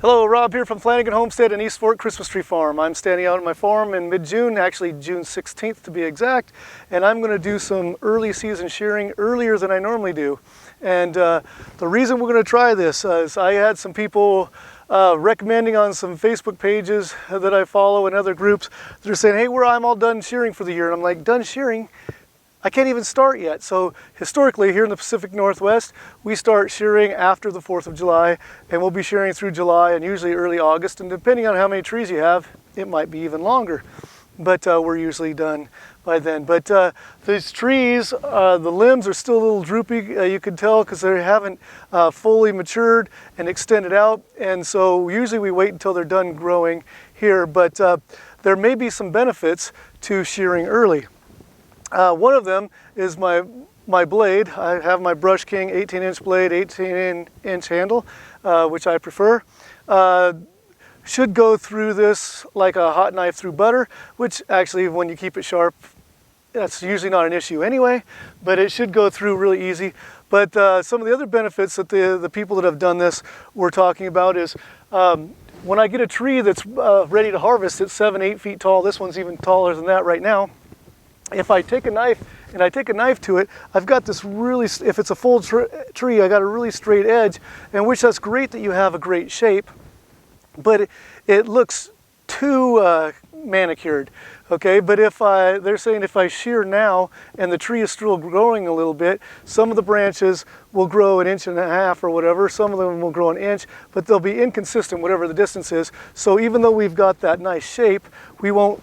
Hello, Rob here from Flanagan Homestead in East Fork Christmas Tree Farm. I'm standing out on my farm in mid-June, actually June 16th to be exact, and I'm going to do some early season shearing earlier than I normally do. And the reason we're going to try this is I had some people recommending on some Facebook pages that I follow and other groups that are saying, hey, I'm all done shearing for the year. And I'm like, done shearing? I can't even start yet. So historically here in the Pacific Northwest, we start shearing after the 4th of July, and we'll be shearing through July and usually early August, and depending on how many trees you have, it might be even longer. But we're usually done by then. But these trees, the limbs are still a little droopy, you can tell, because they haven't fully matured and extended out, and so usually we wait until they're done growing here, but there may be some benefits to shearing early. One of them is my blade. I have my Brush King 18-inch blade, 18-inch handle, which I prefer. Should go through this like a hot knife through butter, which actually when you keep it sharp, that's usually not an issue anyway, but it should go through really easy. But some of the other benefits that the people that have done this were talking about is when I get a tree that's ready to harvest, it's 7-8 feet tall. This one's even taller than that right now. If I take a knife and I take a knife to it, I've got this really, if it's a full tree, I got a really straight edge, and which that's great that you have a great shape, but it looks too manicured. Okay, but they're saying if I shear now and the tree is still growing a little bit, some of the branches will grow 1.5 inches or whatever, some of them will grow 1 inch, but they'll be inconsistent whatever the distance is. So even though we've got that nice shape, it won't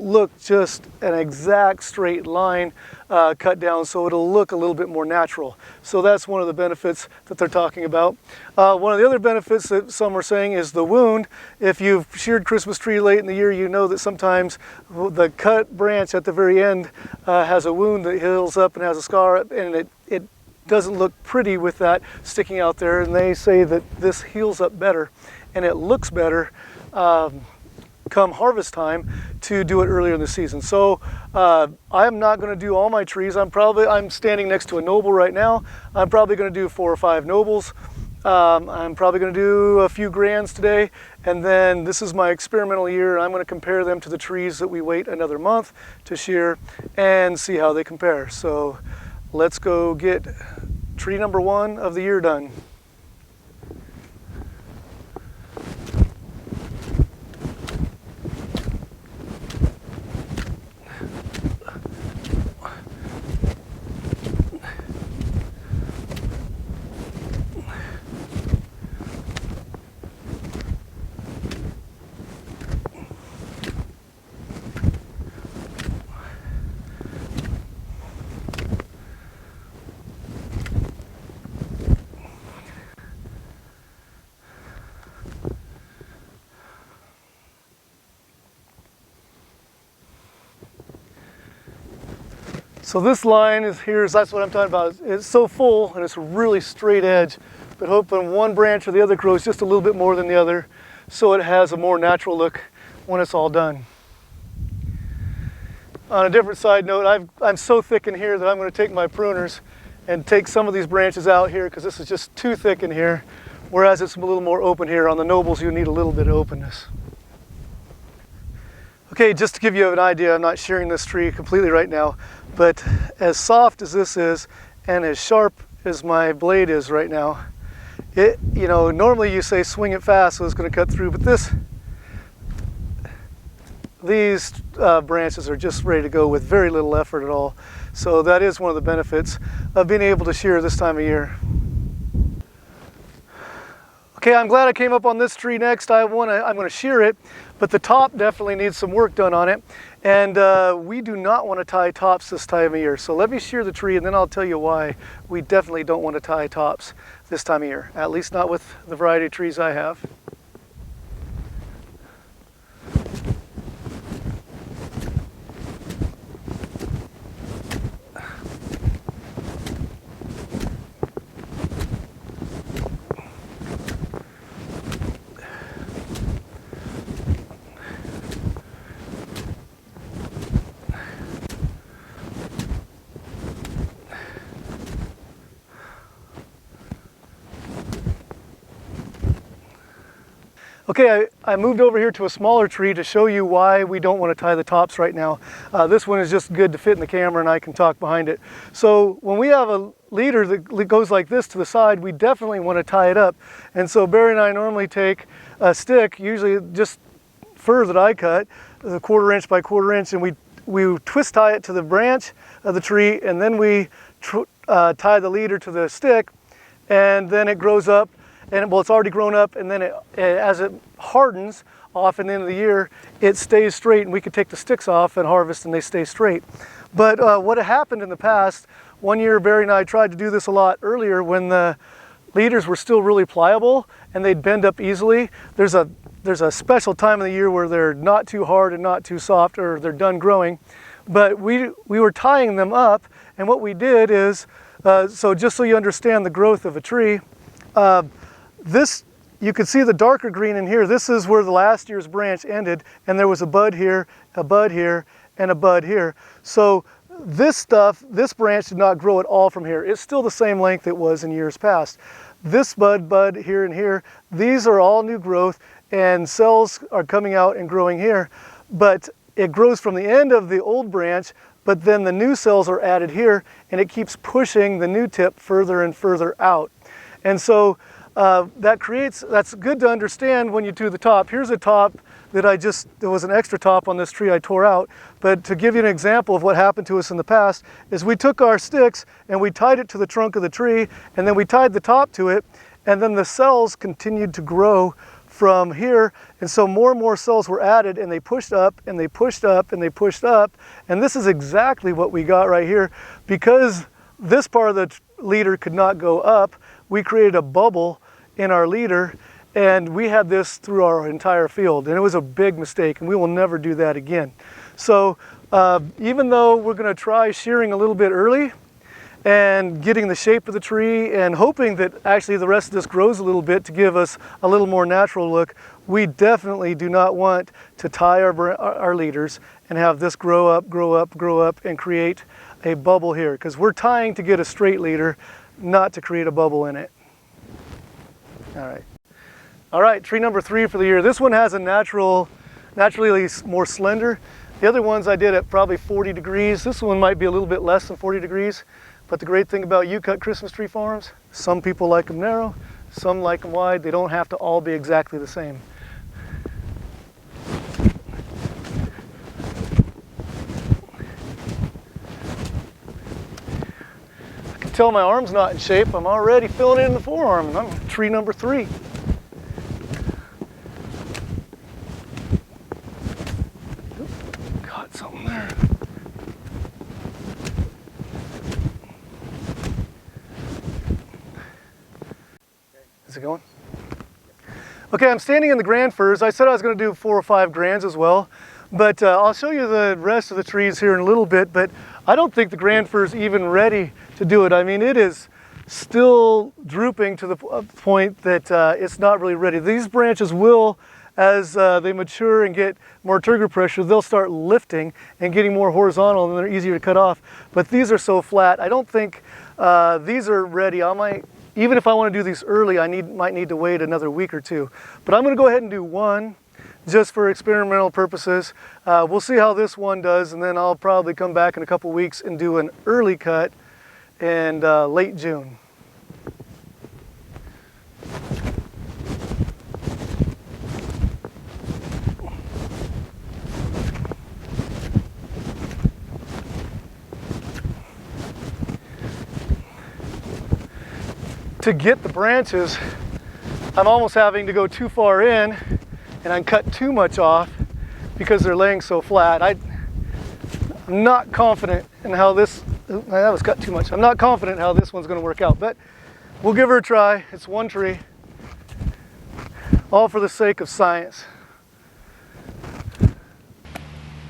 look just an exact straight line cut down, so it'll look a little bit more natural. So that's one of the benefits that they're talking about. One of the other benefits that some are saying is the wound. If you've sheared Christmas tree late in the year, you know that sometimes the cut branch at the very end has a wound that heals up and has a scar, and it doesn't look pretty with that sticking out there, and they say that this heals up better and it looks better come harvest time to do it earlier in the season. So I'm not going to do all my trees. I'm standing next to a noble right now. I'm probably going to do 4 or 5 nobles. I'm probably going to do a few grands today, and then this is my experimental year. I'm going to compare them to the trees that we wait another month to shear and see how they compare. So let's go get tree number 1 of the year done. So this line that's what I'm talking about. It's so full and it's a really straight edge, but hoping one branch or the other grows just a little bit more than the other so it has a more natural look when it's all done. On a different side note, I'm so thick in here that I'm going to take my pruners and take some of these branches out here because this is just too thick in here, whereas it's a little more open here. On the nobles you need a little bit of openness. Okay, just to give you an idea, I'm not shearing this tree completely right now, but as soft as this is and as sharp as my blade is right now, normally you say swing it fast so it's going to cut through, but these branches are just ready to go with very little effort at all. So that is one of the benefits of being able to shear this time of year. Okay, I'm glad I came up on this tree next. I'm going to shear it, but the top definitely needs some work done on it. And we do not want to tie tops this time of year. So let me shear the tree and then I'll tell you why we definitely don't want to tie tops this time of year. At least not with the variety of trees I have. Okay, I moved over here to a smaller tree to show you why we don't want to tie the tops right now. This one is just good to fit in the camera and I can talk behind it. So when we have a leader that goes like this to the side, we definitely want to tie it up. And so Barry and I normally take a stick, usually just fir that I cut, a 1/4 inch by 1/4 inch, and we twist tie it to the branch of the tree, and then we tie the leader to the stick, and then it grows up. And well, it's already grown up, and then as it hardens off in the end of the year, it stays straight, and we can take the sticks off and harvest, and they stay straight. But what happened in the past, one year Barry and I tried to do this a lot earlier when the leaders were still really pliable and they'd bend up easily. There's a special time of the year where they're not too hard and not too soft, or they're done growing. But we were tying them up, and what we did is, so just so you understand the growth of a tree, this, you can see the darker green in here. This is where the last year's branch ended, and there was a bud here, a bud here, and a bud here. So this branch did not grow at all from here. It's still the same length it was in years past. This bud here and here, these are all new growth, and cells are coming out and growing here. But it grows from the end of the old branch, but then the new cells are added here, and it keeps pushing the new tip further and further out. And so that's good to understand when you do the top. Here's a top that there was an extra top on this tree I tore out. But to give you an example of what happened to us in the past, is we took our sticks and we tied it to the trunk of the tree, and then we tied the top to it, and then the cells continued to grow from here. And so more and more cells were added, and they pushed up and they pushed up and they pushed up. And this is exactly what we got right here. Because this part of the leader could not go up, we created a bubble in our leader, and we had this through our entire field, and it was a big mistake, and we will never do that again. So even though we're going to try shearing a little bit early and getting the shape of the tree and hoping that actually the rest of this grows a little bit to give us a little more natural look, we definitely do not want to tie our leaders and have this grow up and create a bubble here, because we're tying to get a straight leader, not to create a bubble in it. All right, tree number 3 for the year. This one has a naturally more slender. The other ones I did at probably 40 degrees. This one might be a little bit less than 40 degrees. But the great thing about U-cut Christmas tree farms, some people like them narrow, some like them wide. They don't have to all be exactly the same. Tell my arm's not in shape. I'm already filling it in the forearm. I'm tree number 3. Got something there. Is it going? Okay, I'm standing in the grand firs. I said I was going to do 4 or 5 grands as well, but I'll show you the rest of the trees here in a little bit. But I don't think the grand fir is even ready to do it. I mean, it is still drooping to the point that it's not really ready. These branches will, as they mature and get more turgor pressure, they'll start lifting and getting more horizontal, and they're easier to cut off. But these are so flat, I don't think these are ready. Even if I want to do these early, I might need to wait another week or 2. But I'm going to go ahead and do 1 just for experimental purposes. We'll see how this one does, and then I'll probably come back in a couple weeks and do an early cut in late June. To get the branches, I'm almost having to go too far in, and I cut too much off because they're laying so flat. I'm not confident in how this, that was cut too much. I'm not confident how this one's going to work out, but we'll give her a try. It's 1 tree, all for the sake of science.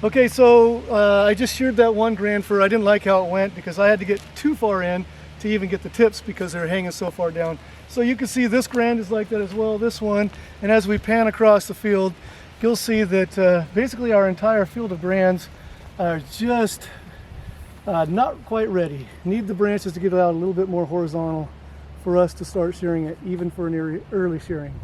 Okay, so I just sheared that 1 grand fir. I didn't like how it went because I had to get too far in to even get the tips because they're hanging so far down. So you can see this grand is like that as well, this one, and as we pan across the field, you'll see that basically our entire field of grands are just not quite ready. Need the branches to get out a little bit more horizontal for us to start shearing it, even for an early shearing.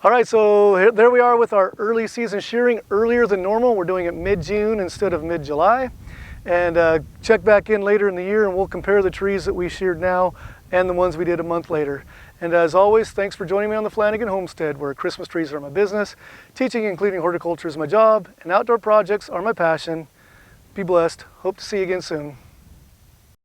All right, so there we are with our early season shearing, earlier than normal. We're doing it mid-June instead of mid-July. And check back in later in the year and we'll compare the trees that we sheared now and the ones we did a month later. And as always, thanks for joining me on the Flanagan Homestead, where Christmas trees are my business, teaching and cleaning horticulture is my job, and outdoor projects are my passion. Be blessed. Hope to see you again soon.